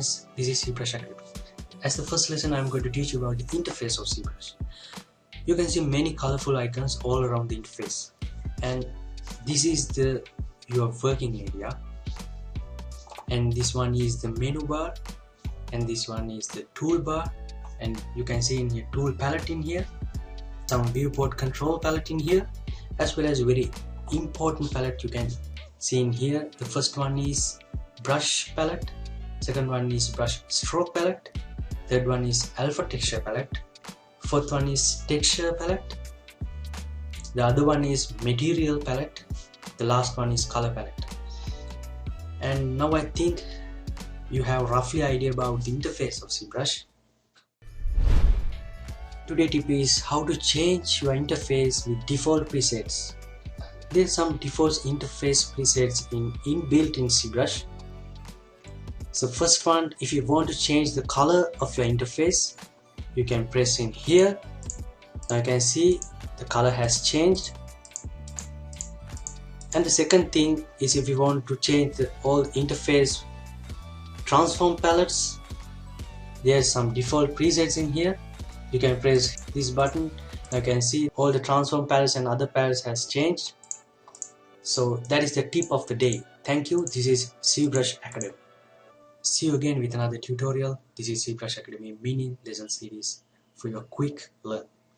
friends, this is ZBrush Academy. As the first lesson, I am going to teach you about the interface of ZBrush. You can see many colorful icons all around the interface, and this is your working area, and this one is the menu bar, and this one is the toolbar, and you can see in your tool palette in here, some viewport control palette in here, as well as very important palette you can see in here. The first one is brush palette, second one is brush stroke palette, third one is alpha texture palette, fourth one is texture palette, the other one is material palette, the last one is color palette. And now I think you have roughly idea about the interface of ZBrush. Today's tip is how to change your interface with default presets. There are some default interface presets inbuilt in ZBrush. So first one, if you want to change the color of your interface, you can press in here. Now you can see the color has changed. And the second thing is, if you want to change all interface transform palettes, there are some default presets in here. You can press this button. Now you can see all the transform palettes and other palettes has changed. So that is the tip of the day. Thank you. This is ZBrush Academy. See you again with another tutorial. This is ZBrush Academy mini lesson series for your quick learn.